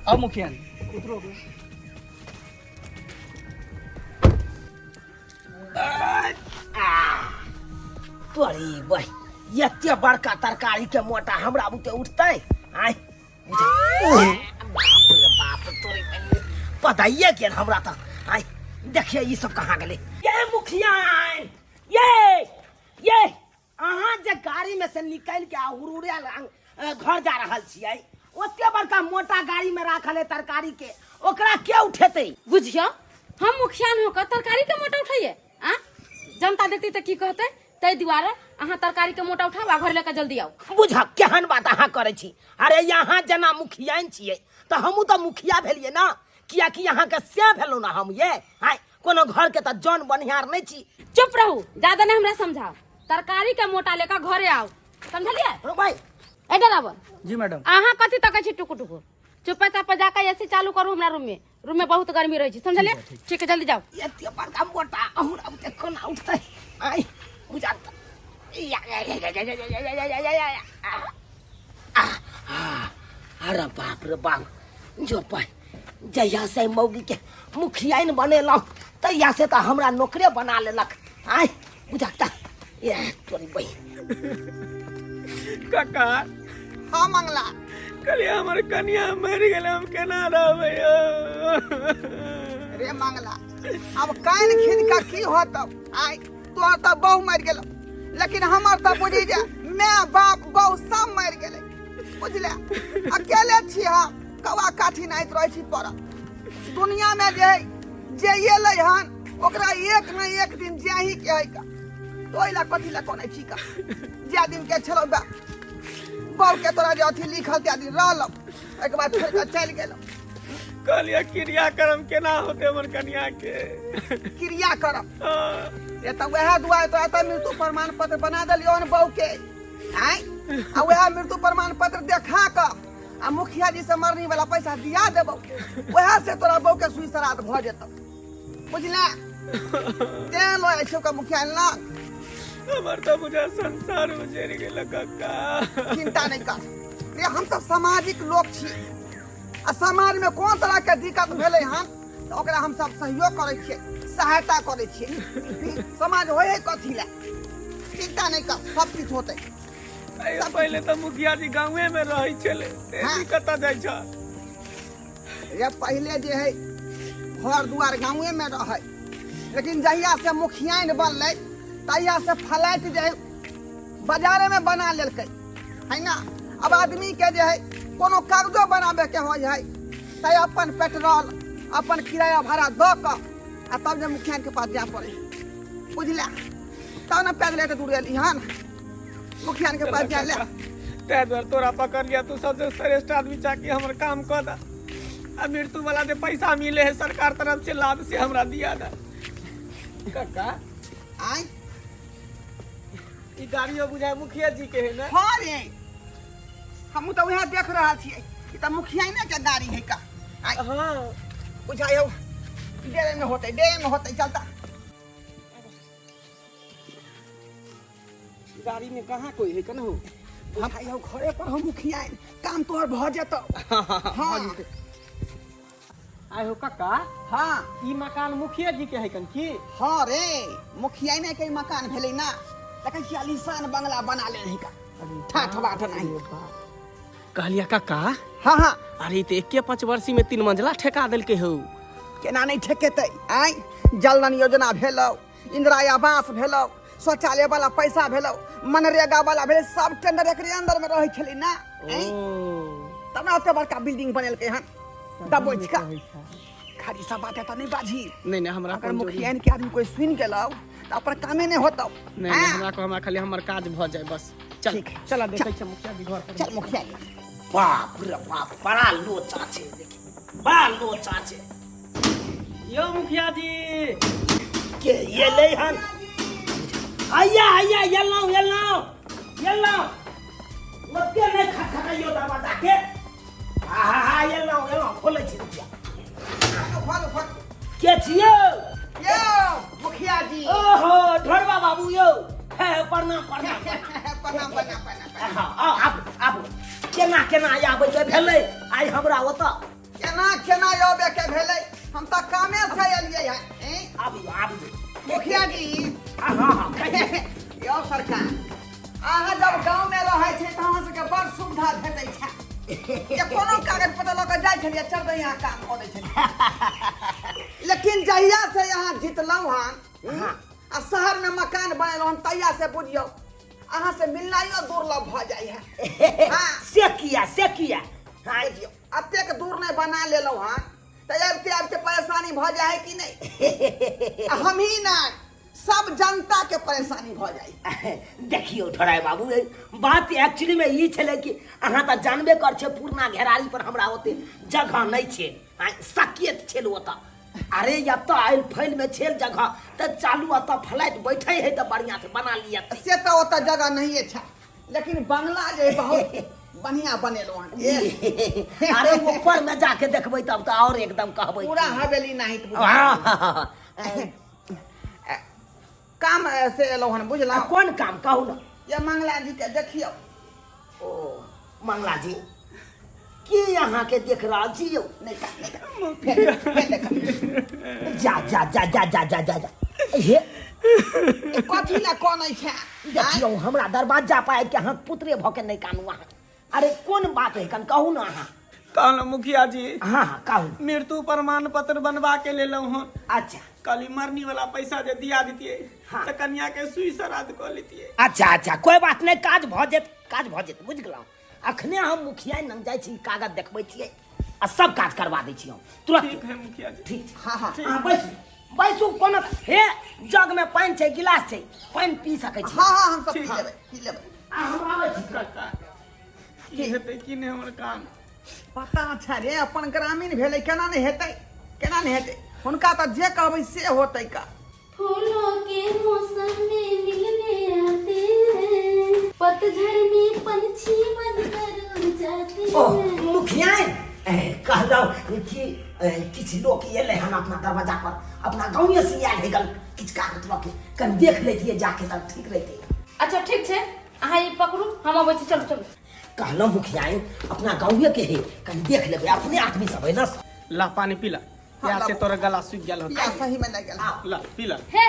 आओ मुखिया उतरो तोरी भाई एते बड़का तरकारी के मोटा हमरा बुते उठतै आय बाप तोरी पताइए के हमरा त आय देखिए ई सब कहाँ गेलै ये मुखिया ये अहाँ जे गाड़ी में से निकल के हुरुरे घर जा रहल छियै ओते बड़का मोटा गाड़ी में राखल है तरकारी के ओकरा के उठेतै बुझियो हम मुखिया न होकर तरकारी के मोटा उठाइए आ जनता देखती त की कहते तै दुआरे अहाँ तरकारी के मोटा उठाबा घर लेके जल्दी आओ बुझ केहन बात अहाँ करे छी अरे यहाँ जना मुखिया छियै त हमहू त मुखिया भेलियै ना कियाकि यहाँ के से भेलौ ना हम ये हाय कोनो घर के त जन बनिहार नहीं छी चुप रहू ज्यादा नहीं हमरा समझाओ तरकारी के मोटा लेकर घरे आओ समझलिए रो भाई ए डरावन जी मैडम अहाँ कथी तक छी टुकु टुकु चुपे चापे जाकर एसी चालू करू हमरा रूम में बहुत गर्मी रही छी समझलिए ठीक है जल्दी जाओ एते बड़का मोटा हमरा बुते कोना उठतै आय बुझा अरे बाप रे बाप जो पाई जहिया से मौगी के मुखिया न बनेलौ तहिया से त हमरा नौकरे बना लेलक आय बुझाता ये तोरी बहन काका हाँ मंगला कल हमारे कन्या मर गए हम केना रहबै रे मंगला अब कान खींच का की होता आय तो त बहु मर गेल लेकिन हमर त बुझी जा मैं बाप बहु सब मर गेले बुझले अकेले छी हम कवा काठी नाइत रही छी पर दुनिया में जे एलै हन ओकरा एक न एक दिन जाही के है का तोइला कथी ला कोने छी का जे दिन के छलो बा बहु के तोरा जे अथी लिखल ते दिन रहल एक बाद छोड़ के चल गेल कहलिया क्रियाक्रम केना होते हमर कन्या के क्रिया करब ये तो वह दुआ तो आता मृत्यु प्रमाण पत्र बना दिलियो न बहु के आय आ वह मृत्यु प्रमाण पत्र देखा क आ मुखिया जी से मरनी वाला पैसा दिया देबो वह से तोरा बहु के सुई श्राद्ध भ जेतौ बुझला ते लो ऐसो का मुखिया ला हमर तो बुझा संसार उजड़ गेल काका चिंता नहीं कर रे हम सब सामाजिक लोग छी आ समाज में कोन तरह के दिक्कत भेले हन तो ओकरा हम सब सहयोग करे छियै सहायता करे छियै समाज होय है कथी ला चिंता नहीं कर सब कुछ होते पहले तो मुखिया जी गाँवे में रही चले कत जाय छ ये पहले जे है घर दुआर गाँवे में रहे लेकिन जहिया से मुखिया न बनले तहिया से फ्लैट जे है बाजारे में बना लेलकै है ना अब आदमी के जे है कोनो कागजो बनाबे के हो है तै अपन पेट्रोल अपन किराया भाड़ा द क आ तब जे मुखिया के पास जा पड़े बुझला तब न पैदल एते दूर एली हन मुखिया के पास जा ले ते द्वार तोरा पकड़ लिया तू सबसे श्रेष्ठ आदमी चाकी हमर काम कर दा आ मृत्यु वाला दे पैसा मिले है सरकार तरफ से लाभ से हमरा दिया दा काका आय ई गाड़ियो बुझाय मुखिया जी के है ना हां रे हम तो वहां देख रहा छियै ई त मुखिया ने के गाड़ी है का आय हां बुझायो डेरे में होते चलता गाड़ी में कहाँ कोई है कन्हू हम आयो घरे पर हम मुखिया काम तोहर भ जेतो हां आय हो काका हां ई मकान मुखिया जी के है कन की हां रे मुखिया ने के मकान भेलै ना तखन की आलीशान बंगला बना ले रही का ठाठ बाट नहीं कहलिया काका हां हां अरे तो 1-5 वर्षी में 3 मंजिला ठेका देल के हो केना नहीं ठेकेतै आय जलनन योजना भेलौ इंदिरा आवास भेलौ शौचालय वाला पैसा भेलौ मनरेगा वाला भेल सब टेंडर एकरे अंदर में रहै छलै ना तब ना ओते बड़का बिल्डिंग बनेलकै हन दबोच का खाली सब बात त नहीं बाजी नहीं नहीं हमरा अगर मुखिया के आदमी कोई सुन गेलौ त अपन कामे नहीं होतौ नहीं नहीं हमरा खाली हमर काज भ जाय बस चल ठीक है। चला देखै छ मुखिया जी घर पर चल मुखिया बाप रे बाप बड़ा लोचा छे देखी बड़ा लोचा छे यो मुखिया जी के ये ले हन आया येलो ओते नहीं खटखटाइयो दरवाजा के हा येलो खोले छी के छियो यो मुखिया जी ओहो ढोरबा बाबू यो हे प्रणाम प्रणाम आब केना आबै के भेलै आइ हमरा ओतऽ केना केना योबे के भेलै हम त कामे से एलियै है आबू मुखिया जी हाँ हाँ कहिए। यो सरकार अहाँ जब गांव में रहै छै त अहाँ सबके बड़ सुविधा भेटै छै ये कोनो कागज पत्तर लऽ कऽ जाइ छलियै चल दे यहाँ काम कऽ दै छलियै लेकिन जहिया से यहाँ जितलहुँ हन आ शहर में मकान बनेलहुँ हन तहिया से बुझियौ अहाँ से मिलनाइयो दुर्लभ भऽ जाइ है हाँ से किया हाँ बुझियौ अतेक दूर नहीं बना लेलहुँ हन त आबिते परेशानी भऽ जाइ है कि नहीं हम ही नहीं सब जनता के परेशानी भ जाए देखियो ठोराय बाबू बात एक्चुअली में ई छले कि अहाँ त जानबे कर छे पूर्णा घेरारी पर हमरा ओते जगह नहीं छे सकियत छेल ओता अरे यत आइल फैल में छेल जगह त चालू अत फ्लैट बैठे है त बढ़िया से बना लिया से त ओता जगह नहीं है लेकिन बंगला जे बहुत बढ़िया बनेलो हन अरे ऊपर में जाके देखबै तब त और एकदम कहबै पूरा हवेली नहीं हाँ काम से एलो हन बुझला कौन काम कहू ना ये मंगला जी के देखियो ओ मंगला जी की यहाँ के देख रहा छी यौ जा हे कथी ला कोन छै देखियो हमरा दरवाजा पर के अहाँ पुत्रे भ के नहीं कानू अहाँ अरे कौन बात है कन कहू ना अहाँ कहलो मुखिया जी हाँ हाँ कहू मृत्यु प्रमाण पत्र बनवा के ले लो हन अच्छा कल मरनी वाला पैसा जे दिया दीतिए हाँ। तो कन्या के सुई श्राद्ध कर लेतिए अच्छा कोई बात नहीं काज भ जेत बुझ गेलौ अखने हम मुखिया लंग जाइ छी कागज देखबै छियै आ सब काज करवा दै छी हम तुरंत ठीक है मुखिया जी ठीक हाँ हाँ हाँ बैसू कोनो हे जग में पानी छै गिलास छै पानी पी सकै छी हाँ हाँ हम सब ठीक। पी लेबै आ हम आबै छी काका की हेतै कि नहीं हमर काम पता छै रे अपन ग्रामीण भेलै केना नहीं हेतै हुनका त जे कहबै से होतै का फूलों के मौसम में मिलने आते हैं पतझड़ में पंछी बनकर उड़ जाते ओ हैं मुखिया कहलौ कि किछ लोग एले हन अपना दरवाजा पर अपना गाँव से आयल है किछ कागज लऽ के कन देख लेतिए जाके तब ठीक रहते अच्छा ठीक छै अहाँ ई पकड़ू हम अबै छी चलू कहलौ मुखिया अपना गाँव के है कन देख लेबै अपने आदमी सब है ना ला पानी पीला हाँ, या से ला। तोरा गला सूख गया या सही में नहीं गेल ला पीला हे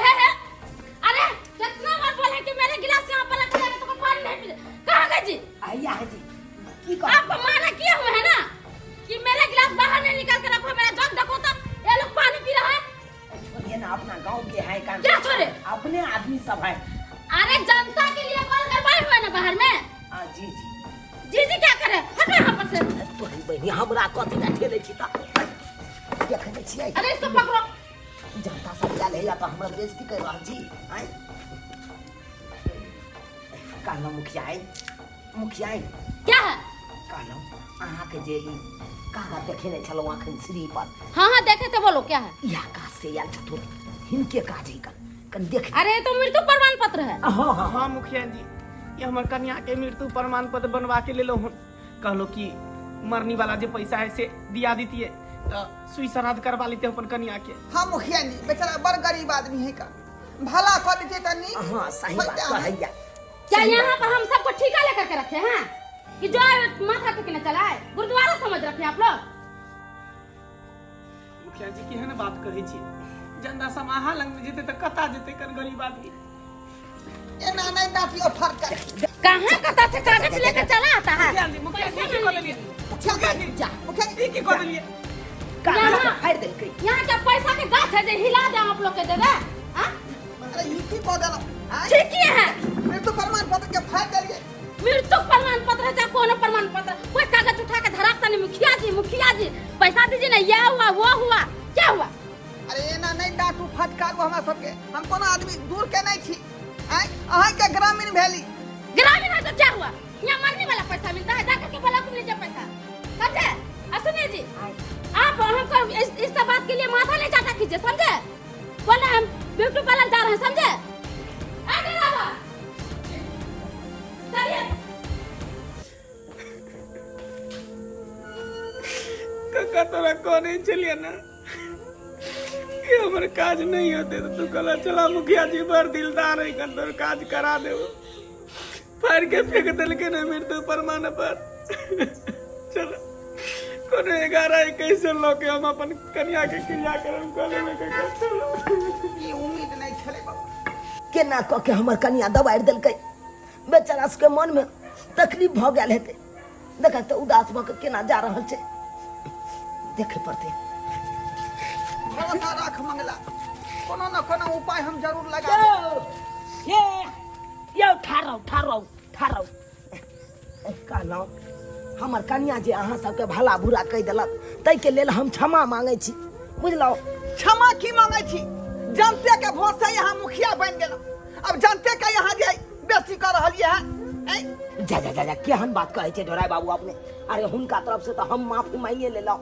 अरे कितना बार बोला कि मेरे गिलास यहाँ पर रखा है तो पानी नहीं पी कहाँ गए जी आइया है जी की आप माना किए हुए है ना कि मेरा गिलास बाहर नहीं निकाल के रखो मेरा जग देखो तो ये लोग पानी पी रहा है छोड़िए ना अपना गाँव के है का क्या छोड़े अपने आदमी सब है अरे जनता के लिए कॉल करवाए हुए ना बाहर में जी जी क्या करे हटो यहाँ पर से तोहरी बहनी हमरा कथी ना ठेले छी त देखै छियै अरे इसको पकड़ो जनता सब जाले या तो हमरा बेइज्जती कर रहल छी आइ कहलौ मुखिया क्या है कहलौ अहाँ के जे ई कागज देखे नहीं छलौ अखन श्री पर हाँ देखे थे बोलो क्या है या काज से आयल छथुन हिनके काज है कन देख अरे ये तो मृत्यु प्रमाण पत्र है हाँ हाँ हाँ मुखिया जी ये हमर कन्या के मृत्यु प्रमाण पत्र बनवा के ले लो हन कहलो कि मरनी वाला जो पैसा है से दिया दीतिए तो सुई श्राद्ध करवा लेते अपन कन्या के हाँ मुखिया जी बेचारा बड़ गरीब आदमी है का भला कर देते तनी हाँ सही बात कहैया क्या यहाँ पर हम सबको ठीका लेकर के रखे हैं कि जो माथा टेकने चला है गुरुद्वारा समझ रखे आप लोग मुखिया जी केहन बात कहै छी जनता सब अहाँ लंग में जेते तो कता जेते कर गरीब आदमी एना नहीं डाटियो फरक कहाँ कता से कागज लेकर चला आता है मुखिया जी की कर देलिए मुखिया जी जा मुखिया जी की कर देलिए कागज फाड़ देलकै यहाँ क्या पैसा के गाछ है जो हिला दे आप लोग के दे दे हाँ? अरे ई की कह देलौ ठीक ही है मृत्यु प्रमाण पत्र के फाड़ देलिए मृत्यु प्रमाण पत्र है चाहे कोनो प्रमाण पत्र कोई कागज उठा के धराता नहीं मुखिया जी पैसा दीजिए ना यह हुआ वो हुआ क्या हुआ अरे एना नहीं डाटू फटकारू हमरा सबके हम कोनो आदमी दूर के नहीं छी अहाँ के ग्रामीण भेली ग्रामीण है तो क्या हुआ यहाँ मरने वाला पैसा मिलता है जाकर के ब्लॉक में लीजिए पैसा समझे सुनिए जी आप हमको इस सब बात के लिए माथा नहीं चाहता कीजिए समझे बोले हम ब्यूटी पार्लर जा रहे हैं समझे आगे बाबा चलिए काका तोरा कहने चलिए ना कि हमर काज नहीं होते तो तू कहला चला मुखिया जी बड़ दिलदार है कर तोर काज करा देबो फाड़ के फेंक देलके ना मृत्यु प्रमाण पर चलो पौने 11 कैसे लोग हम अपन कन्या के क्रियाक्रम करे में ई उम्मीद नहीं छले बाबा। केना कह के हमर कनिया दबाड़ देलकै। बेचारा के मन में तकलीफ भ गेल हेतै। देख त उदास भ के केना जा रहल छै, देखे पड़तै। भरोसा राख मंगला, कोनो न कोनो उपाय हम जरूर लगा ये ठाड़ौ कहलौं हमर कनिया जे अहाँ सबके भला बुरा कहि देलक तै के लेल हम क्षमा मांगै छी, बुझलौ। क्षमा की मांगे छी? जनते के वोट से यहाँ मुखिया बन गेल, अब जनते के यहाँ जे बेसी कर रहलिए है। जा केहन बात कहै छै ढोराय बाबू अपने। अरे हुनका तरफ से तो हम माफी मांगे लेलौ।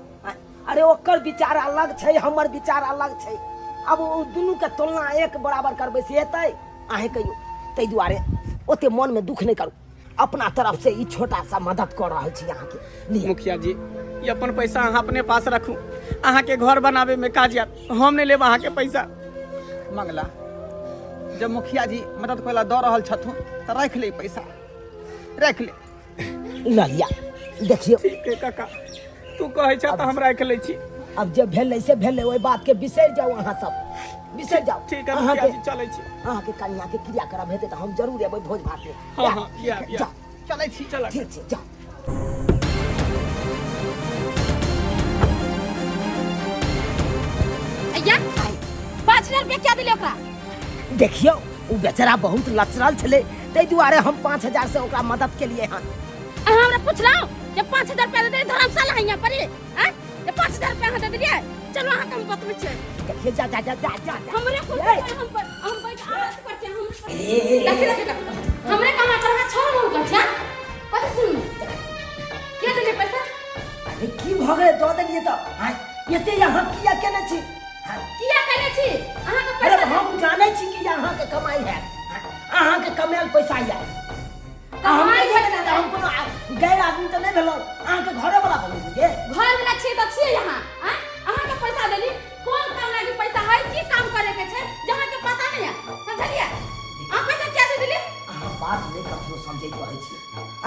अरे ओकर विचार अलग छै, हमर विचार अलग छै। अब ओ दुनू के तुलना एक बराबर करबै से हेतै? अहें कहियो। तै दुआरे ओते मन में दुख नहीं करू। अपना तरफ से ई छोटा सा मदद कर रहल छी अहाँ के लिए। मुखिया जी ये अपन पैसा अहाँ अपने पास रखू, अहाँ के घर बनावे में काज आत। हम नहीं लेब अहाँ के पैसा। मंगला जब मुखिया जी मदद कोला दऽ रहल छथुन त रख ले पैसा, रख ले। लिया देखियो। ठीक है काका, तू कहै छ त हम रख लै छी। अब जे भेलै से भेलै, ओइ बात के बिसरि जाओ अहाँ सब, बिसरि जाओ। ठीक है मुखिया जी चलै छी। अहाँ के कन्या के क्रियाक्रम हेतै त हम जरूर एबै भोज भात में। हाँ या चलै छी। चल ठीक छै जा। अय्या 5000 रुपया क्या दिले ओकरा? देखियो उ बेचारा बहुत लचरल छले, तै दुआरे हम 5000 से ओकरा मदद के लिए हन। अहाँ हमरा पुछलौ जे 5000 रुपया दे धर्मशाला है यहाँ पर हैं? ये 5000 रुपया अहाँ दे दिए। चलो अहाँ हम बतबै छै। देखिए जा हमरे को हम बैठ आवाज करते हम देख हमरे कमा करवा छोड़ हम कर जा कत सुन के देले पैसा? अरे की भ गेलै दऽ देलिए त। हां एते यहाँ किया केने छी? किया करे छी? अहाँ के अरे पैसा हम जानै छी कि यहाँ के कमाई है, अहाँ के कमायल पैसा है। हम नहीं भेटै त हम कोनो गैर आदमी त नहीं भेलौ, अहाँ के घरे वाला बोलै छियै। घर वाला छी त छी यहाँ हैं? अहाँ के पैसा देली कोन काम लागी पैसा है? की काम करे के छै जहाँ के पता नहीं है, समझलिए? आप पैसा क्या दे दिले? अहाँ बात नहीं कखनो समझै रहै छी।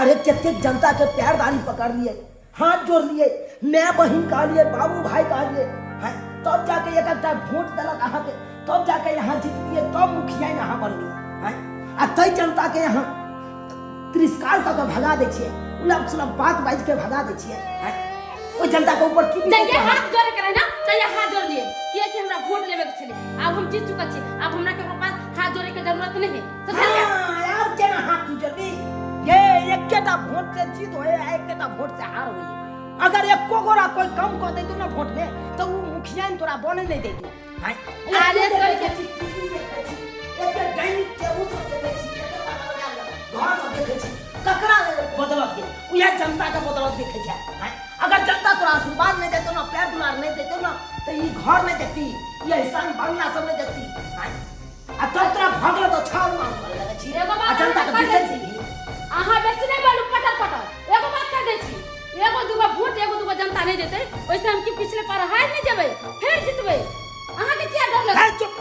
अरे कतेक जनता के पैरदानी पकड़ लिए, हाथ जोड़ लिए, मैं बहिन कहलिए, बाबू भाई कहलिए, हैं तब जाके एकटा वोट देलक अहाँ के, तब जाके यहाँ जीतलिए, तब मुखिया यहाँ बनलिए, हैं आ तै जनता के यहाँ तिरस्कार क के भगा दै छियै, उलट सुलट बात बाज के भगा दै छियै, हैं ओ जनता के ऊपर की चाहिए हाथ जोड़े करे ना, चाहिए हाथ जोड़ लिए कि हमरा वोट लेवे के छले। अब हम जीत चुका छी, अब हमरा के पास हाथ जोड़े के जरूरत नहीं है, समझलिए? हां यार केना हाथ जोड़बी? ये एकेटा वोट से जीत होए, एकेटा वोट से हार होए। अगर एको गोरा कोई कम कर दे ना वोट में तो वो मुखिया तोरा बने नहीं देती। हां अरे तो एक दैनिक के उठ देखे छी, घर सब देखे छी, ककरा बदलत के उया जनता के बदलत देखे छै। हां अगर जनता तोरा आशीर्वाद नहीं देतो ना, प्यार दुलार नहीं देतो ना, तो ई घर नहीं देखती, ये ऐसा बंगला सब नहीं देखती। हां आ तो तोरा भगलो तो छाव मार लगे छी, आ जनता के बिसर दी। अहाँ बेसी नहीं बोलू पटर एगो बात कह दे छी, एगो दूगो वोट एगो दूगो जनता नहीं देते, वैसे हम की पिछले पार हार नहीं जेबै, फिर जितबै। अहाँ के क्या डर लगे? चुप,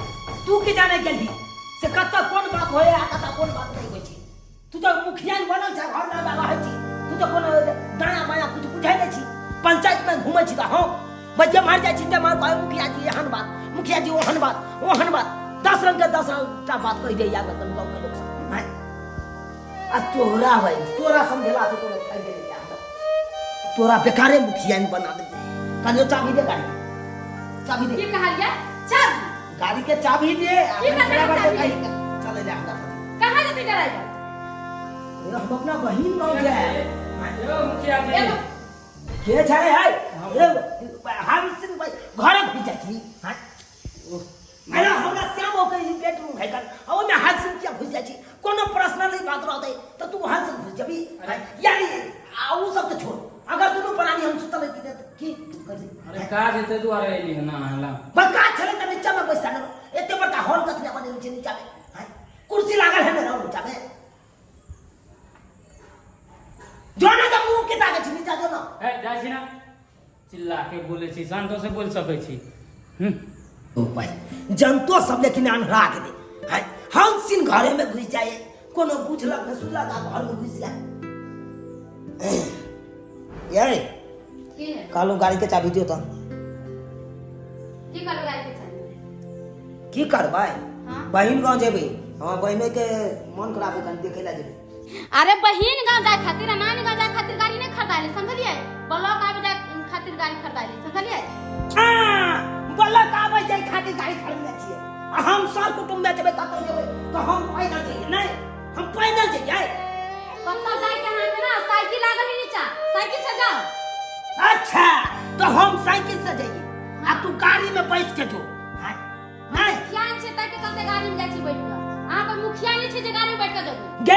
तू की जाने गेली से कत्ता कोन बात होए आ कत्ता कोन बात नहीं होई छी। तू तो मुखिया बनल छ, घर में रहै छी, तू तो कोन दाया बाया कुछ बुझाइ नहीं छी। पंचायत में घुमै छी त हम बजे मार जाय छी त मार पाए मुखिया जी एहन बात, मुखिया जी ओहन बात 10 रंग के 10 बात कह दे या गांव के लोग सब। हां आ तोरा भाई तोरा समझला से कोनो फायदा नहीं है, तोरा बेकारे मुखिया बना दे। कनियो चाबी दे गाड़ी, चाबी दे। की कहलिए? चाबी गाड़ी के चाबी दे। की ड्राइवर चले ले हमरा कहां जते ड्राइवर? हम अपना बहिन गांव गए। यो मुखिया जी के छाड़े है हम सिंह भाई घर घुस जाई छी। हां अरे हमरा श्याम हो के बेडरूम है कर ओ में हाथ से क्या घुस जाई छी, कोनो पर्सनल बात रहते तो तू हाथ से घुस जबी यानी आउ सब तो छोड़। अगर तू प्राणी हम सुतल रहती त की कर? अरे का जेते दुआरे एली है ना हला बका छले त नीचे में बैठा न, एते बड़का हॉल कथले बने नीचे नीचे में। हां कुर्सी लागल है ना नीचे में, जो ना त मुंह के ताके छी नीचे जो ना। ए जाय छी ना, चिल्ला के बोले छी, शांतो से बोल सकै छी। ओ भाई जनतो सब लेकिन अनहरा के दे। हां हम सिन घरे में घुस जाए, कोनो बुझलक न सुनलक आ घर में घुस जाए। यारे की है कहलू गाड़ी के चाबी दियो तो की कर गाड़ी के चाहिए की करबै हाँ बहिन गाँव जेबै हाँ बहिने के मन खराब है कहीं देखे ला जेबै अरे बहिन गांव जाए खातिर नानी गांव जाए खातिर गाड़ी नहीं खरीदाइले समझलिए ब्लॉक आवे जाए खातिर गाड़ी खरीदाइले समझलिए ब्लॉक आवे जाए खातिर गाड़ी खरीदने छियै हम सब कुटुंब में जेबै कतौ जेबै तो हम पैदल जइए नहीं हम पैदल जइए कतौ जाए के हाथ में ना साइकिल लागल है नीचा साइकिल से जाओ अच्छा तो हम साइकिल से जइए आ तू गाड़ी में बैठ के जो नहीं मुखिया छे तक चलते गाड़ी में जाई छी बैठ के अहाँ पर मुखिया नहीं छे जे गाड़ी में बैठ के जाबो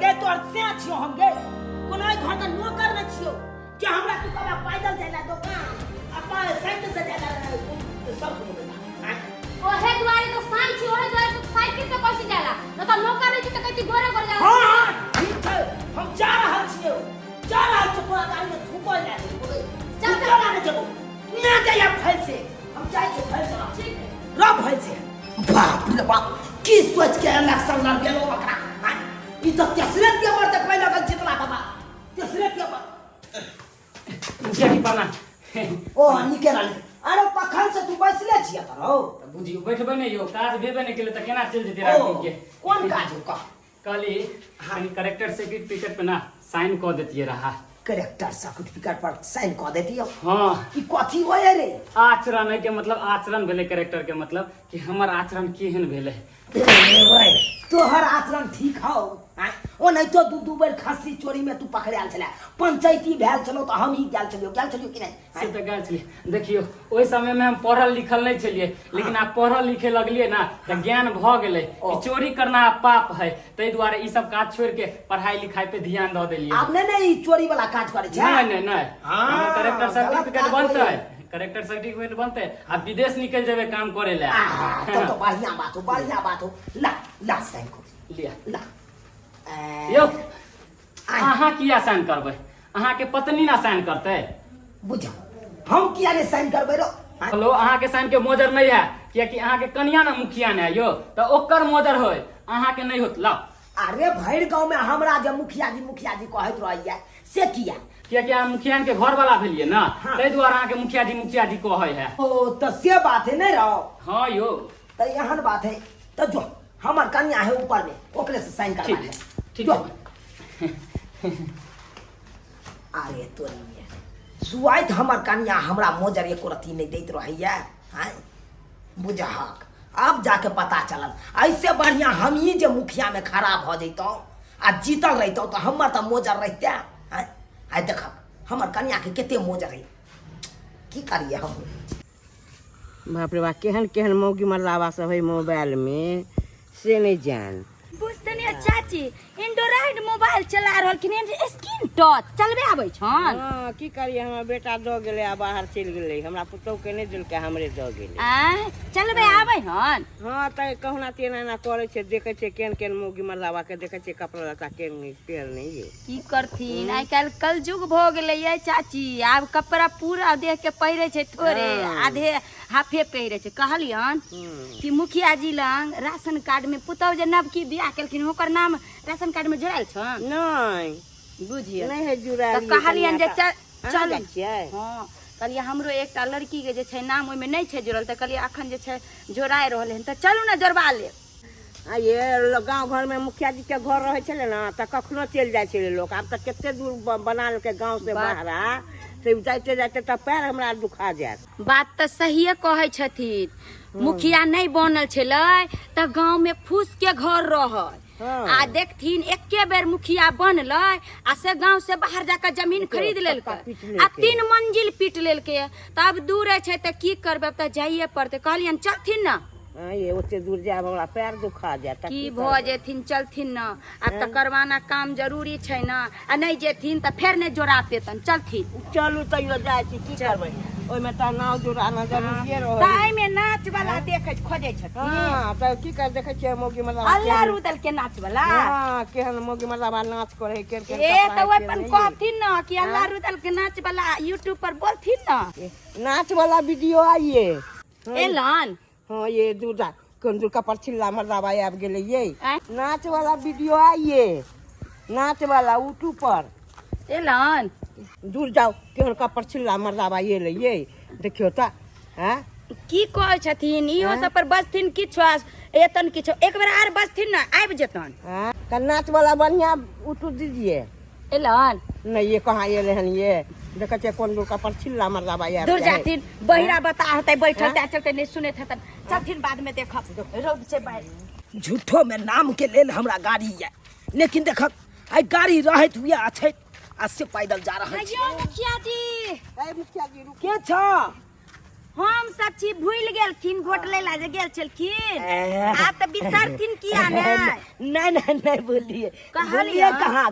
गे तोर से छियो हम गे कोनो घर का नौकर न छियो कि हमरा तू कबा पैदल जाइला दुकान अपन साइकिल से जाइला सब को ओहे दुआरे तो साई छी ओहे दुआरे तो साइकिल से कैसे जाला न तो नौकर नहीं त कहती गोरे गोरे जाला हां ठीक है हम जा रहल छियो पूरा गाड़ी में थूको जा चल ना जबो ना जाया फल से हम जाय छी फल से ठीक है रा फल से बाप रे बाप की सोच के इलेक्शन लड़ गेलो ओकरा ई तो तेसरे पेपर तक पहले लगल जितला बाबा तेसरे पेपर मुखिया जी पाना ओ निकल अरे पखन से तू बैसले छिया तरो बुझियो बैठबे नहीं यो काज भेबे नहीं केले त केना चल जेते रात के कौन काज हो का कहली हम करेक्टर सर्टिफिकेट पे ना साइन कर देतिए रहा करेक्टर सर्टिफिकेट पर साइन कर देती हो हां ई कथी होय रे आचरण है के मतलब आचरण भेले करेक्टर के मतलब कि हमर आचरण केहन भेले भाई तोहर आचरण ठीक हो ओ नहीं तो दू बेर खस्सी चोरी में तू पकड़ाल छला पंचायती भेल चलो तो हम ही गेल छलियो कि नहीं से त गए छलिए देखियो ओइ समय में हम पढ़ल लिखल नहीं छलिए लेकिन आप पढ़ल लिखे लगलिए ना त ज्ञान भ गेले कि चोरी करना पाप है तै द्वारे ई सब काज छोड़ के पढ़ाई लिखाई पे ध्यान द देलिए आपने नहीं चोरी वाला काज करे छै नहीं हाँ, करेक्टर सर्टिफिकेट गलत बनते करेक्टर सर्टिफिकेट बनते अब विदेश निकल जाबे काम करे ले तो बढ़िया बात हो ला साइन कर लिया ला यो अहाँ किया साइन करबै अहाँ के पत्नी ना साइन करते बुझा हम किया ने साइन करबै रो हेलो अहाँ के साइन के मोजर नहीं है क्योंकि अहाँ के कन्या ना मुखिया ने यो तो ओकर मोजर होय अहाँ के नहीं होत लाओ अरे भैर गांव में हमरा जे मुखिया जी कहत रहिए से किया क्योंकि अहाँ मुखिया के घर वाला भेलिए ना तै द्वारा अहाँ के मुखिया जी कहै है ओ तो से बात है नहीं रहो हां यो तो यहन बात है तो जो हमर कन्या है ऊपर में ओकरे से साइन करवा ले ठीक अरे तोरी में सुआइत हमर कन्या हमरा मोजर एको रती नहीं दैत रहैया हैं बुझहक अब जाके पता चलल ऐसे बढ़िया हम ही जे मुखिया में खराब भ जैतौ आ जीतल रहितौ तो हमर त मोजर रहते हैं आ देख हमर कन्या के केते मोजर है की करिए हम बाप रे बाप केहन केहन मौगी मरलावा सब है मोबाइल में से नहीं जान बुझते नहीं चाची एंड्रॉइड मोबाइल चला रहल कि स्क्रीन टच चलबे आबै छन हां की करिए हमर बेटा द गेले आ बाहर चल गेले हमरा पुतौ के नहीं देलके हमरे द गेले आ चलबे आबै हन हां त कहना तेना ना करे छे देखे छे केन केन मौगी मरलावा के देखे छे कपड़ा लता केन पेर नहीं ये की करथिन आइ काल कलयुग भ गेलै ये चाची आब कपड़ा पूरा देख के पहिरे छे थोड़े आधे हाफे पहिरे छे कहलियन कि मुखिया जी लंग राशन कार्ड में पुतौ जे नवकी बियाह केलखिन ओकर नाम राशन कार्ड में जोड़ायल छन नहीं बुझिए नहीं है जुड़ा त कहलियन जे चल छियै हां कहलिए हमरो एकटा लड़की के जे छै नाम ओइ में नहीं छै जोड़ल त कहलिए अखन जे छै जोड़ाय रहल हन त चलू ना जोड़वा ले आ ये गांव घर में मुखिया जी के घर रहे छले ना त कखनो चल जाय छले लोग अब त केते दूर बना के गांव से बाहर से जाते जाते त पैर हमरा दुखा जात बात त सहिए कहै छथिन मुखिया नहीं बनल छलै त गांव में फूस के घर रहै आ देखथिन एके बेर मुखिया बनलै आ से गांव से बाहर जाकर जमीन खरीद लेलकै आ 3 मंजिल पीट लेलकै तब दूर छै त की करबै त जाइए पड़तै कहलियन चलथिन ना ये ओते दूर जाब हमरा पैर दुखा जात की भ जेथिन चलथिन ना अब त करवाना काम जरूरी छै ना आ नहीं जेथिन त फेर नहीं जोड़ा पेतन चलथिन चलू तैयो जाय छी की करबै ओइ में त नाव जुड़ाना जरूरी रहो ताई में नाच वाला देखे खोजे छथिन हां त की कर देखे छियै मौगी मतलब अल्लाह रुदल के नाच वाला हां केहन मौगी मतलब नाच करे केन ए त ओइ पर कहथिन ना कि अल्लाह रुदल के नाच वाला YouTube पर बोलथिन ना नाच वाला वीडियो आइए एलन हाँ ये दूधा कंजूर का पर चिल्ला मरलावा आब गेले ये आँय? नाच वाला वीडियो आइए नाच वाला यूट्यूब पर एलन दूर जाओ केहन का परछिल्ला मर्दाबा ये ले ये देखियो त हैं की कहै छथिन इहो सब पर बसथिन किछो एतन किछो एक बेर आर बसथिन ना आबि जेतन का नाच वाला बढ़िया उठू दीजिए एलन नहीं ये कहाँ ये रहन ये देखा छे कौन दूर का परछिल्ला मर्दाबा यार दूर जाथिन बहिरा बता हतै बैठल ता चलते नहीं सुनैत हतन चलथिन बाद में देखब रौद से बाहर झूठो में नाम के लेल हमरा गाड़ी है, लेकिन देखक आई गाड़ी रहत हुए अच्छे आज से पैदल जा रहा है। अयो मुखिया जी ए मुखिया जी रुक के छ हम सब चीज भूल गेलखिन वोट ले ला जे गेल छलखिन ए। आप त बिसरथिन किया ने नहीं नहीं नहीं बोलिए कहलिए कहाँ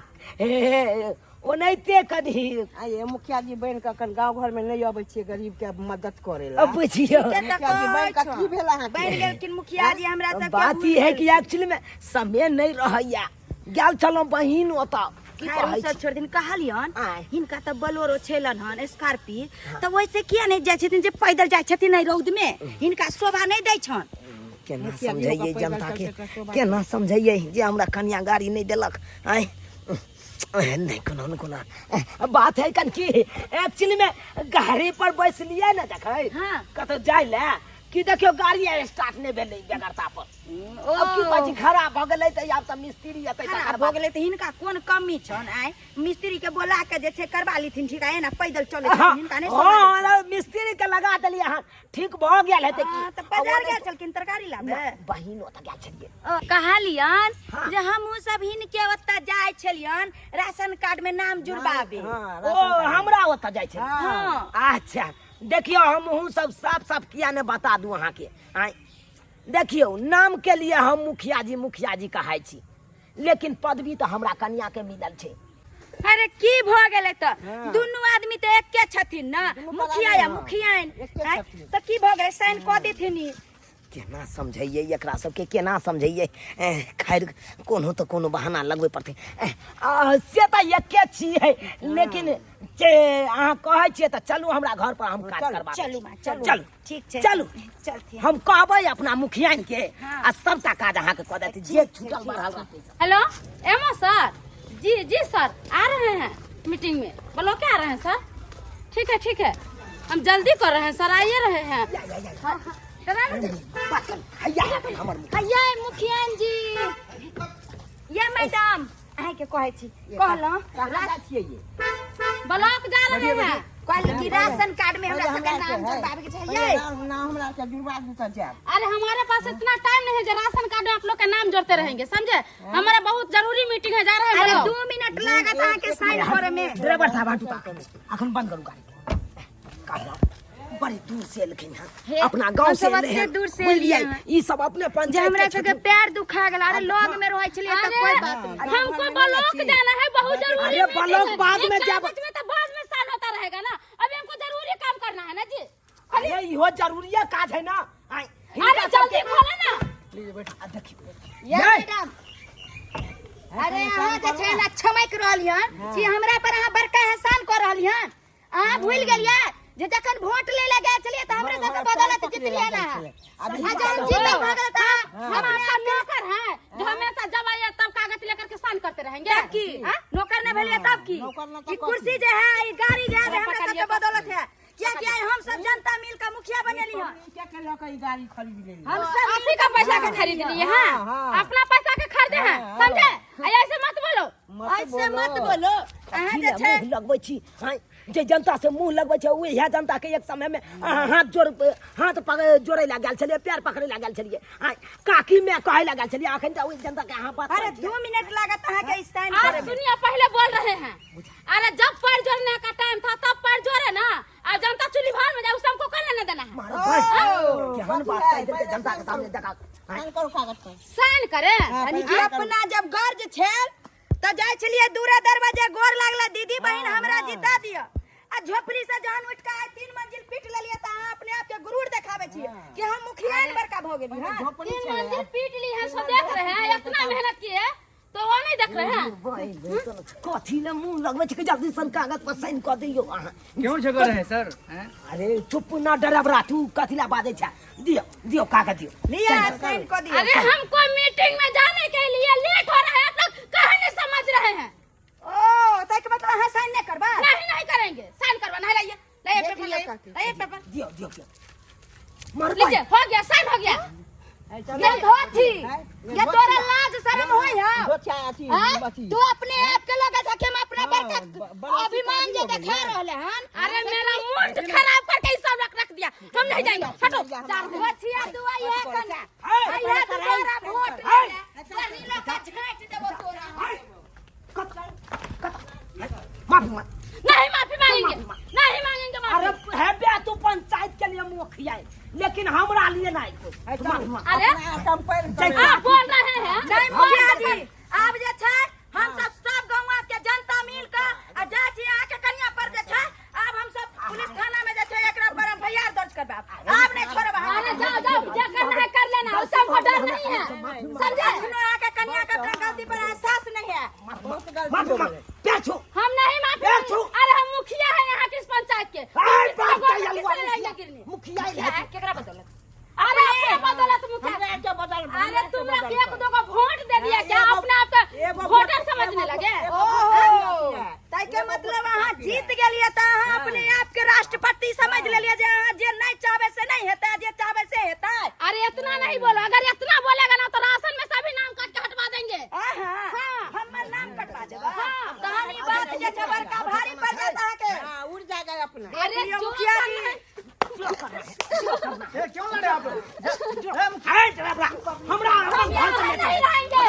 ओनाहिते कनी आ ये मुखिया जी बन के कन गांव घर में नहीं आबै छियै गरीब के मदद करे ला अब बुझियो के त मुखिया जी बन का की भेला है बैठ गेलखिन मुखिया जी हमरा सब बात ये है कि एक्चुअली में समय नहीं रहैया गेल चलो बहिन ओता की कहै सब छोड़ दिन कहलियन आय। हिनका त बोलेरो छेलन हन स्कॉर्पियो त वैसे किया नहीं जाय छथिन जे पैदल जाय छथिन नहीं रौद में हिनका शोभा नहीं दै छन केना मुखिया जी समझाइए ओकर जनता पैदल के चलते शोभा केना समझाइए जे हमरा कन्या गाड़ी नहीं देलक आय नहीं कोनो न कोनो बात है कन की एक्चुअली में गाड़ी पर बैस लिए ना देखे हाँ। कतो जाय ले कि देखियो गाड़ी स्टार्ट नहीं भेलै बेगरता पर अब की बाजी खराब भ गेलै त आब त मिस्त्री एतै खराब हो गेलै त हिनका कोन कमी छन आय मिस्त्री के बोला के जे छै करबा लिथिन ठीक है ना पैदल चले छथिन हिनका नहीं शोभा दै छन। हां मिस्त्री के लगा देलिए हां ठीक भ गेल हेतै हाँ, की त बाजार गेल छलखिन तरकारी लाबे बहिन ओत गेल छलिए कहलियन हाँ। जे हमहू सब हिनके ओत्ता जाय छलियन राशन कार्ड में नाम जुड़बाबे ओ हमरा ओत जाय छै हाँ। अच्छा देखियो हमहू सब साफ साफ किया ने बता दू अहाँ के आय देखियो नाम के लिए हम मुखिया जी कहाय छी, लेकिन पदवी तो हमरा कन्या के मिलल छै। अरे की भ गेलै त दुनू आदमी त एके छथिन ना मुखिया या मुखियाइन त की भ गेलै साइन क देथिन केना समझाइए एकरा सबके केना समझाइए खैर कोनो तो कोनो बहाना लगबे पड़ते से तो एके छियै, लेकिन जे अहाँ कहै छियै त चलू हमरा घर पर हम काज करबा चलू मां चलू चलू ठीक छै चलू चलती हम कहबै अपना मुखियाइन के आ सबटा काज अहाँ के क देतै जे छूटल बढ़ल रहतै। हेलो एमो सर जी सर आ रहे हैं मीटिंग में बोलो क्या आ रहे हैं सर ठीक है हम जल्दी कर रहे हैं सर आइए रहे हैं हैया मुखियान जी ये मैडम अहे के कहै छी कहलो राजा छियै ये ब्लॉक जा रहे हैं कहली कि राशन कार्ड में हमरा सबका नाम जुड़वावे के चाहिए ना हमरा के जुड़वा दू त जाब। अरे हमारे पास इतना टाइम नहीं है जो राशन कार्ड में आप लोग का नाम जोड़ते रहेंगे समझे हमारा बहुत जरूरी मीटिंग है जा रहे हैं 2 मिनट लागत आके के साइन करे में ड्राइवर साहब हटू ता अखन बंद करू गाड़ी कहला बड़ी दूर से एलखिन हैं अपना गांव से सबसे एले दूर से बुझलियै एलियै हैं। ई सब अपने जे पंचायत हमरा के सबके पैर दुखा गेल अरे लोग में रहै छलिए त कोई बात नहीं हमको ब्लॉक जाना है बहुत जरूरी अरे ब्लॉक बाद में जब में तो बाद में साल होता रहेगा ना अभी हमको जरूरी काम करना है ना जी अरे इहो जरूरी काज है ना आय अरे जल्दी खोलो ना ले बेटा देखियो ये मैडम अरे अहाँ जे छै ना छमक रहलियन कि हमरा पर अहाँ बड़का एहसान कर रहलियन अहाँ भूल गेलियै जे जखन वोट ले ले गए चलिए तो हमरे सबके बदौलत जीतलिए ना हजार जीत भागल था हम आपका नौकर हैं जो हमेशा जब आइए तब कागज लेकर के साइन करते रहेंगे तब की नौकर न भेलिए तब की ई कुर्सी जे है ई गाड़ी जे है हमरे सबके बदौलत है क्या क्या हम सब जनता मिल के मुखिया बनेली हैं क्या के लक ई गाड़ी खरीद लेली हम सब आप ही का पैसा के खरीद लिए हैं अपना पैसा के खरीदे हैं समझे ऐसे मत बोलो ऐसे मत बोलो अहाँ जे छै मुंह लगबै छी हां जे जनता से मुंह लगबै छै ओहे जनता के एक समय में हाथ जोड़े ला गेल छलिए पैर पकड़े ला गेल छलिए हां काकी में कहे ला गेल छलिए अखन त ओहि जनता के अहाँ बात अरे 2 मिनट लागत अहाँ के साइन करे में सुनिए पहले बोल रहे हैं अरे जब पैर जोड़ने का टाइम था तब पैर जोड़े ना अब जनता चुली भार में जाए उसे हमको करने न देना है केहन बात कह देते जनता के सामने देखा साइन करू कागज पर साइन करे अपना जब गर्ज छेल त जाय छलिए दूरा दरवाजा गोर लागला दीदी बहन हमरा जिता दिया आ झोपड़ी से जहन उठ के 3 मंजिल पीट लेलिए त अहाँ अपने आप के गुरूर देखावे छी कि हम मुखिया बड़का भ गेली हां 3 मंजिल पीट ली है सो देख रहे हैं इतना मेहनत किए तो वो नहीं देख रहे हैं कथी ले मुंह लगबै छै जल्दी सन कागज पर साइन क दियो अहाँ क्यों झगड़ रहे सर अरे चुप ना डरावरा तू कथी ला बाजै छै दियो कागज दियो लिया साइन कर दिया अरे हमको मीटिंग में जाने के लिए लेट हो रहा है आप लोग कहे नहीं समझ रहे हैं ओ तक मतलब हां साइन नहीं करबा नहीं अरे पापा दियो दियो दियो मर लीजिए हो गया साइन हो गया ये धोती ये तोरा लाज शर्म होय है हाँ? तू अपने आप के लगा था कि हम अपना बरकत अभिमान जे दिखा रहले हन अरे मेरा मूड खराब करके ई सब रख दिया हम नहीं जाएंगे हटो चार भोछिया दुआ ये कन्या आइए तुम्हारा वोट सही लगा झाट देबो तोरा माफी नहीं मांगेंगे अरे माफी है बे तू पंचायत के लिए मुखिया है लेकिन हमरा लिए नहीं कोई अरे आप बोल रहे हैं नहीं मुखिया जी आप जे छै हम सब गांव के जनता मिल के आ जा छी आ के कन्या पर जे छै अब हम सब पुलिस थाना में जे छै एकरा पर एफआईआर दर्ज करबा आप नहीं छोड़बा अरे जाओ जे करना है कर लेना उस सब को डर नहीं है समझे सुनो आ के कन्या के अपना गलती पर एहसास नहीं है माफी हम नहीं माफी अरे हम मुखिया है यहाँ की इस पंचायत के मुखिया है केकरा बदौलत अरे अपने बदौलत मुखिया अरे तुम लोग एक दो को वोट दे दिया क्या अपने आप का वोटर समझने लगे ओहो ताई के मतलब अहाँ जीत गेलिए त अहाँ अपने आप के राष्ट्रपति समझ लेलिए जे अहाँ जे नहीं चाहे से नहीं हेता जे चाहे से हेता अरे इतना नहीं बोलो अगर इतना बोलेगा ना तो राशन में सभी नाम काट के हटवा देंगे हां हमर नाम कटवा देबो तो हम ई बात जे छै बड़का भारी पड़ जाता है के उड़ जाएगा अपना अरे मुखिया जी क्यों लड़े आप हमरा नहीं रहेंगे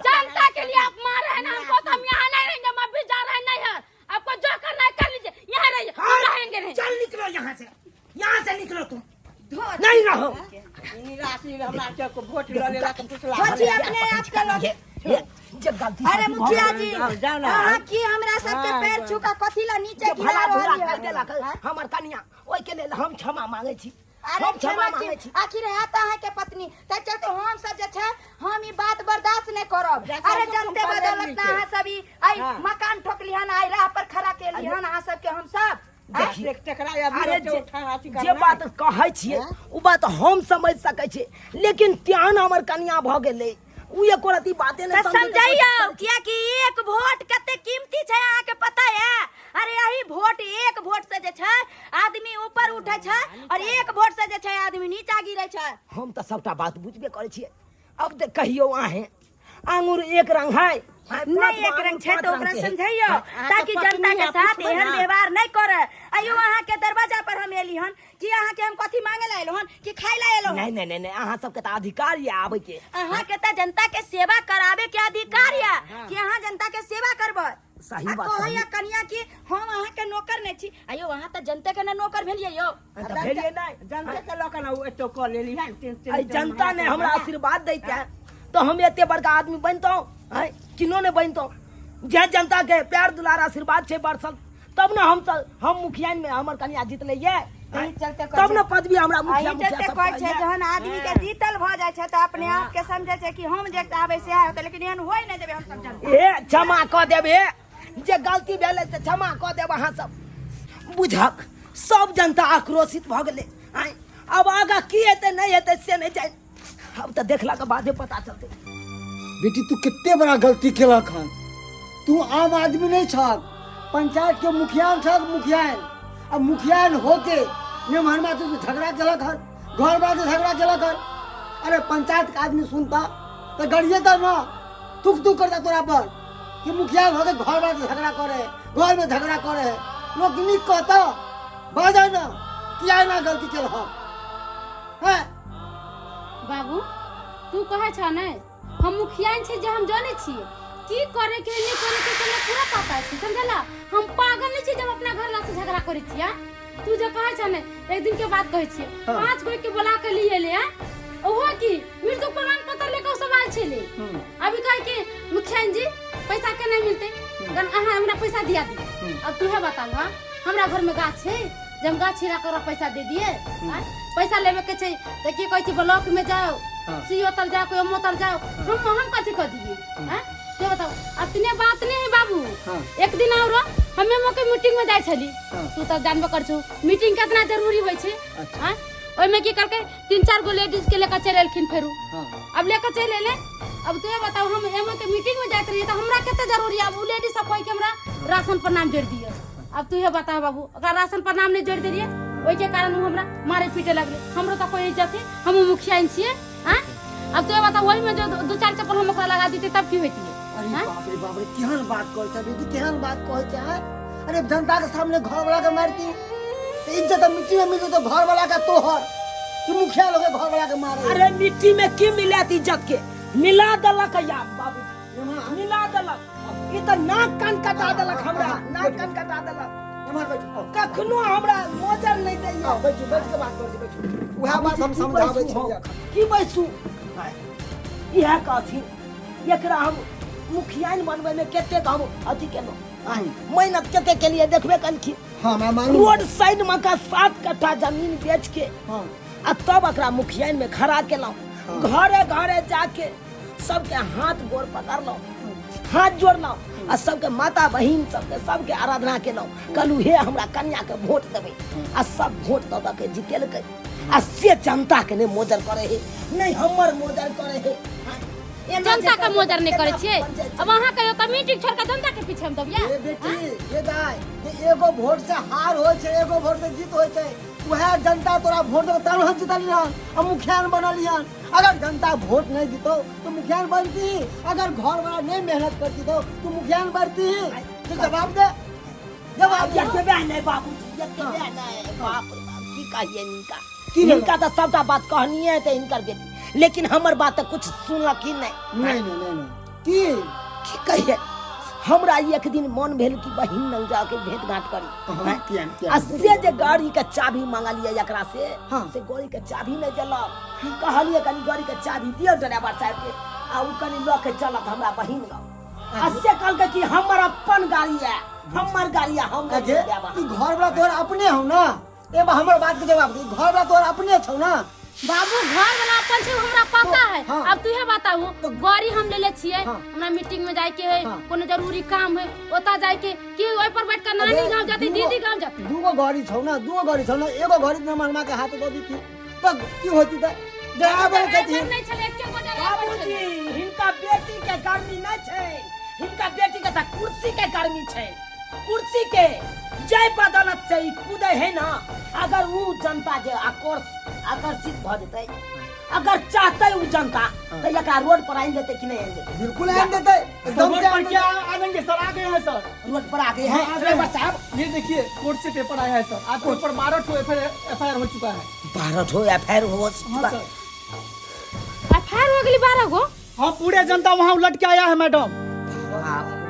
जनता के लिए आप मार रहे हैं ना हमको तो हम यहाँ नहीं रहेंगे हम अभी जा रहे नहीं है आपको जो करना है कर लीजिए यहाँ रहिए हम रहेंगे नहीं चल निकलो यहाँ से निकलो तुम नहीं रहो वोट लेला के पुछला अपने आप के लोग अरे मुखिया जी अहाँ की हमरा सबके पैर छू के कथी ला नीचे गिरा रहल है हमर कन्या ओइ के लेल हम क्षमा मांगे छी अरे क्षमा मांगे छी आखिर है है के पत्नी त चलते हम सब जे छै हम ई बात बर्दाश्त नहीं करब अरे जनते बदौलत ना अहाँ सब ई आई मकान ठोकली हन आई राह पर खड़ा केली हन अहाँ सब के हम सब अरे जे बात कहै छियै ओ बात हम समझ सकै छी लेकिन त्यान हमर कन्या भ गेलै उ एको रती बातें नहीं समझाइयो किया कि एक वोट कते कीमती छै अहाँ के पता है अरे यही वोट एक वोट से जे छै आदमी ऊपर उठे छै और एक वोट से जे छै आदमी नीचा गिरे छै हम त सबटा बात बुझबे करै छियै अब त कहियो आहे आंगूर एक रंग है नहीं एक रंग छै तो ओकरा समझाइयो ताकि जनता के साथ एहन व्यवहार नहीं करे आइयो अहाँ के दरवाजा पर हम एली हन कि अहाँ के हम कथी मांगे ला एलो हन कि खाय ला एलो नहीं नहीं नहीं अहाँ सबके त अधिकार ये आबै के अहाँ के त जनता के सेवा करावे के अधिकार है कि अहाँ जनता के सेवा करबै सही बात कहैया कन्या कि हम अहाँ के नौकर नहीं छी आइयो अहाँ त जनता के न नौकर भेलिए यो त भेलिए नहीं जनता के लोक ना एतो क लेली है जनता ने हमरा आशीर्वाद दैते तो हम एते बड़का आदमी बनतो किनो ने बनतो जे जनता के प्यार दुलार आशीर्वाद छे बरसल तब ना हम मुखिया में हमर कन्या जीत लइए तब ना पदवी हमरा मुखिया चलते कहै छै जहन आदमी के जीतल भ जाय छै त अपने आप के समझे छै कि हम जे आबै से होते लेकिन एहन होय नै देबे हम सब जनता ए क्षमा क देबे जे गलती भेलै से क्षमा क देब अहाँ सब बुझक सब जनता आक्रोशित भ गेलै अब आगा की हेतै नहीं हेतै से नहीं जाय अब तो देखला के बादे पता चलते बेटी तू कितने बड़ा गलती केलक हन तू आम आदमी नहीं छक पंचायत के मुखिया छक मुखिया अब मुखिया होके निमहर में तू झगड़ा केलक हन घर में झगड़ा केलक हन अरे पंचायत का आदमी सुनता तो गड़िए तो ना तुक करता तोरा पर कि मुखिया होके घर में झगड़ा करे घर में झगड़ा करे लोग नहीं कहता बाजा ना किया ना गलती केलक है बाबू तू कहे छ नै हम मुखिया छी जे हम जाने छी की करे के नहीं करे के हमरा पूरा पता छै समझला हम पागल नहीं छी जब अपना घर ला से झगड़ा करे छी तू जो कहे छ नै एक दिन के बात कहे छी 5 कोई के बुला के लिए ले ओहो की मृत्यु प्रमाण पत्र लेके सवाल छले अभी कहे के मुखिया जी पैसा के नहीं मिलते गन अहाँ हमरा पैसा दिया दी अब तू है बताओ हमरा घर में गाछ है जब गाछ छिरा कर पैसा दे दिए पैसा लेवे के छै त की कहै छी ब्लॉक में जाओ सीओ तर जाओ कोई मोतर जाओ हम कथी कर दिए हैं तो बताओ अपने बात नहीं है बाबू एक दिन और हमें मोके मीटिंग में जाय छली तू त जानबे कर छु मीटिंग कितना जरूरी होय छै हैं ओइ में की करके 3-4 गो लेडीज के लेकर चल एलखिन फेरू हाँ अब लेकर चल एले। अब तू बताओ हम एमे के मीटिंग में जात रही त हमरा केते जरूरी अब उ लेडीज सब कोई के हमरा राशन पर नाम जोड़ दियो। अब तू बताओ बाबू अगर राशन पर नाम नहीं जोड़ देलिए ओइ के कारण उ हमरा मारे पीटे लगले। हमरो त कोई इज्जत है हम मुखिया इन छिए। हां अब तू बताओ ओइ में जो 2-4 चप्पल हम ओकरा लगा दीते तब की होती है। अरे बाप रे केहन बात कहै छै दीदी केहन बात कहै छै। अरे जनता के सामने घर वाला के मारती तो इज्जत मिट्टी में मिली तो घर वाला का तोहर कि मुखिया लोग घर वाला के मारे। अरे मिट्टी में की मिला इज्जत के मिला दलक या बाबू मिला दलक ई त नाक कान कटा दलक हमरा नाक कान कटा दलक। एमहर बैठो कखनो हमरा मोजर नहीं दैया। बैठो बैठ के बात कर बैठो उहा बात हम समझाबै छी की बैसू इहा कथी एकरा हम मुखियाइन बनबै में केते हम अथी केनो मेहनत केते के लिए देखबे कलखी। हां मैं मानू रोड साइड में का 7 कट्ठा जमीन बेच के हां आ तब एकरा मुखियाइन में खड़ा केलौ। घरे घरे जाके सबके हाथ गोड़ पकड़लौ हाथ जोड़लौ आ सबके माता बहिन सबके आराधना केलौ कहलू हे हमरा कन्या के वोट देबै आ सब वोट दऽ के जितेलकै आ से जनता के ने मोजर करे है नहीं हमर मोजर करे है। जनता का मोजर नहीं करे छिए। अब अहाँ कहियो कमेटी छोड़ के जनता के पीछे हम दबिया। ए बेटी ये दाई ये एगो वोट से हार होय छै एगो वोट से जीत होय छै। वह जनता तोरा वोट दे तब हम जितलियन अब मुखियान बनलियन। अगर जनता वोट नहीं दितो तो मुखियान बनती। अगर घर वाला नहीं मेहनत करती तो तू मुखियान बनती। तो जवाब दे जवाब ये देबे नहीं बाबूजी ये देबे नहीं बाप रे बाप की कहिए इनका तो सबटा बात कहनी है तो इनकर बेटी लेकिन हमर बात तो कुछ सुनलक ही नहीं की कहिए। हमरा एक दिन मन भेल कि बहिन लग जाके भेंट घाट करी आ से जे गाड़ी के चाबी मांगलिए एकरा से गाड़ी के चाबी नहीं देलक। कहलिए कनी गाड़ी के चाबी दियो ड्राइवर साहब के आ उ कनी ल के चलत हमरा बहिन लग आ से कहलके कि हमर अपन गाड़ी है हमर गाड़ी है हम जे ई घर वाला तोर अपने हो ना। ए हमर बात के जवाब दे घर वाला तोर अपने छौ ना। बाबू घर वाला अपन छै हमरा पता है। अब तू हे बताऊ तो गाड़ी हम ले छिए हमरा मीटिंग में जाय के है कोनो जरूरी काम है ओता जाय के कि ओइ पर बैठ के नानी गांव जाती दीदी गांव जाती। दूगो गाड़ी छौ ना एगो गाड़ी में मनमा के हाथ दे दी तब की होती त ड्राइवर के थी नहीं चले के बाबूजी हिनका बेटी के गर्मी नहीं छै हिनका बेटी के त कुर्सी के गर्मी छै कुर्सी के जय बदौलत से कूदे है ना। अगर वो जनता जे आकर्षित भ जेतै अगर चाहते उ जनता तो एकरा रोड पर आइन देते कि नहीं आइन देते। बिल्कुल आइन देते एकदम से पर क्या आएंगे सर आ गए हैं सर रोड पर आ गए हैं ड्राइवर साहब ये देखिए कोर्ट से पेपर आया है सर आपके ऊपर 12 ठो एफआईआर हो चुका है। 12 ठो एफआईआर हो हाँ चुका सर एफआईआर हो गई 12 गो। हाँ पूरे जनता वहाँ उलट के आया है मैडम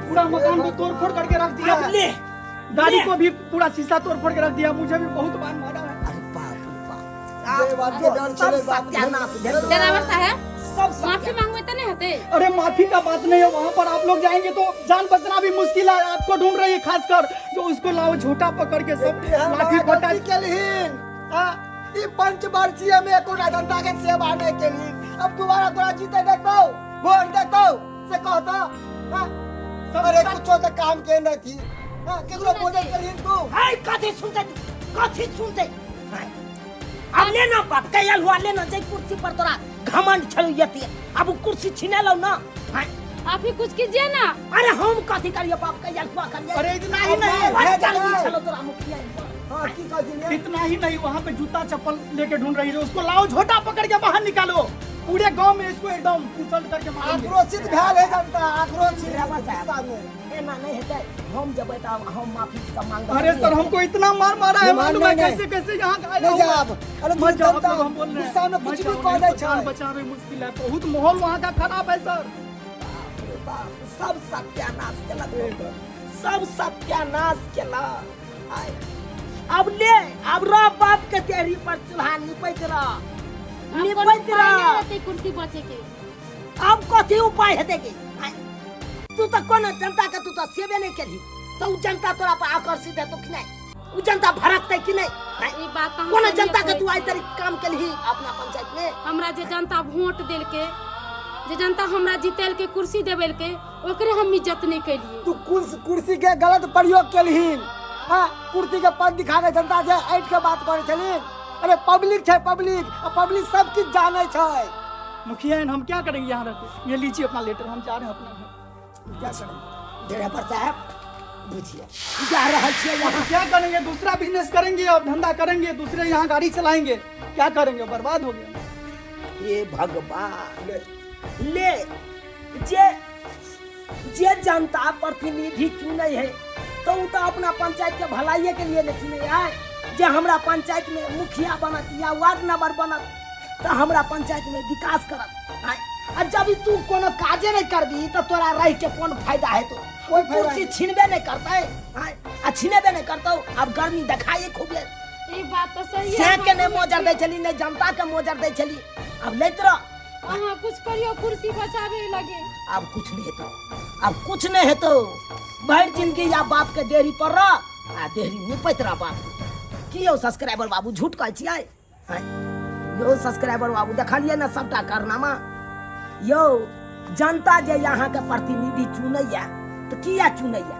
पूरा मकान को तोड़ फोड़ करके रख दिया है। ले गाड़ी को भी पूरा शीशा तोड़ फोड़ के रख दिया मुझे भी बहुत बार मारा है। अरे बाप रे ये बात के डर चले बाप ड्राइवर साहब सब माफी मांगवे त नहीं होते। अरे माफी का बात नहीं है वहाँ पर आप लोग जाएंगे तो जान बचना भी मुश्किल है। आपको ढूंढ रही है खासकर जो उसको लाओ झूठा पकड़ के सब लाठी पटा के लिए ई पंचवर्षीय में कोना जनता के सेवा नहीं के लिए अब दोबारा तोरा जीते देखो वोट देखो से कहता सब अरे कुछ तो काम के न थी केकरो बोले करिन तू हाय कथी सुनते हाय अब लेना बात कैल हुआ लेना जे कुर्सी पर तोरा घमंड छल यती अब कुर्सी छीने लो ना हाय आप ही कुछ कीजिए ना। अरे हम कथी करिए बाप कैल हुआ करिए अरे इतना ही नहीं चलो तोरा मुखिया हां की कहती इतना ही नहीं वहाँ पे जूता चप्पल लेके ढूंढ रही है उसको लाओ झोटा पकड़ के बाहर निकालो पूरे गांव में इसको एकदम इंसल्ट करके मारेंगे। आक्रोशित भेल है जनता आक्रोशित सामने एना नहीं हेतै हम जबै त हम माफी का मांग। अरे सर हमको इतना मार मारा है मालूम है कैसे कैसे यहाँ का आया नहीं जाब अरे मत जाओ जनता हम बोल रहे हैं गुस्सा में कुछ भी कह दे छै बचावे मुश्किल है बहुत माहौल वहाँ का खराब है सर। सब सत्यानाश केलक सब सत्यानाश केलक अब ले अब रो बाप के तेरी पर चूल्हा निपैत रह कुर्सी बचे के अब कथी उपाय हेते के तू तो कोन जनता के तू तो सेवे नहीं केली तो उ जनता तोरा पर आकर्षित है तो कि नहीं उ जनता भड़कते कि नहीं ई बात हम कोन जनता के तू आई तरी काम केली अपना पंचायत में हमरा जे जनता वोट देल के जे जनता हमरा जीतेल के कुर्सी देवेल के ओकरे हम इज्जत नहीं केलिए। तू कुर्सी के गलत प्रयोग केलहिन हां कुर्सी के पद दिखा के जनता जे ऐठ के बात करे छलिन अरे पब्लिक है पब्लिक, पब्लिक सब कुछ जाने छे। मुखिया हम क्या करेंगे यहाँ रहते? ये लीजिए अपना लेटर, हम जा रहे हैं अपना घर। क्या करें? ड्राइवर साहब बुझिए जा रहा है यहाँ। क्या करेंगे? दूसरा बिजनेस करेंगे और धंधा करेंगे, दूसरे यहाँ गाड़ी चलाएंगे। क्या करेंगे? बर्बाद हो गया। ये भगवान ले जे जे जनता प्रतिनिधि चुने है तो उ तो अपना पंचायत के भलाई के लिए नहीं चुने है। जे हमरा पंचायत में मुखिया बनत या वार्ड नंबर बनत तो हमरा पंचायत में विकास करत। आ जब तू कोनो काजे नहीं करबी तो तोरा रह के कौन फायदा है? तो कोई कुर्सी छीनबे नहीं करता है, आ छीनबे नहीं करता। अब गर्मी दिखाई खूब ये बात तो सही है। से के ने मोजर दे चली, ने जनता के मोजर दे चली। अब लेत रह, अहाँ कुछ करियो, कुर्सी बचावे लगे। अब कुछ नहीं है तो, अब कुछ नहीं है तो भर जिंदगी या बाप के देहरी पर रह आ देहरी निपैत रह बाप की। यो सब्सक्राइबर बाबू झूठ कहै छियै? यो सब्सक्राइबर बाबू देखलिए ना सबटा कारनामा। यो जनता जे यहाँ के प्रतिनिधि चुनैया तो किया चुनैया?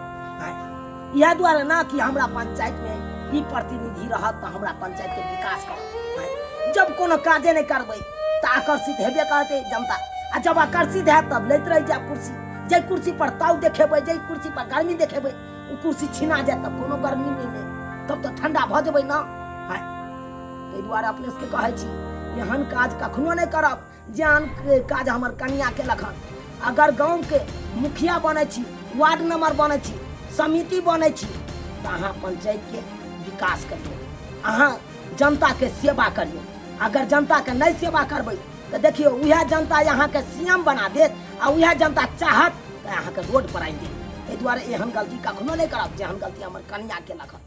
यह द्वारा ना कि हमरा पंचायत में ई प्रतिनिधि रहत तो हमरा पंचायत के विकास करत। जब कोनो काजे नहीं करबै तो आकर्षित हेबे करते जनता। आ जब आकर्षित है तब लेत रह जाए कुर्सी। जे कुर्सी पर ताव देखेबै, जे कुर्सी पर गर्मी देखेबै, उ कुर्सी छीना जाए तब कोनो गर्मी नहीं ले, तब तो ठंडा भ जेबै ना। ताहि दुआरे अपने से कहै छी एहन काज कखनो नहीं करब जेहन काज हमर कन्या के लखन। अगर गांव के मुखिया बनै छी, वार्ड नंबर बनै छी, समिति बनै छी तो अहाँ पंचायत के विकास करियो, अहाँ जनता के सेवा करियो। अगर जनता के नहीं सेवा करबै तो देखियो वह जनता यहाँ के सीएम बना देत आ वह जनता चाहत तो यहाँ के रोड पर आइन देत। ताहि दुआरे एहन गलती कखनो नहीं करब जेहन गलती हमर कन्या के लखन।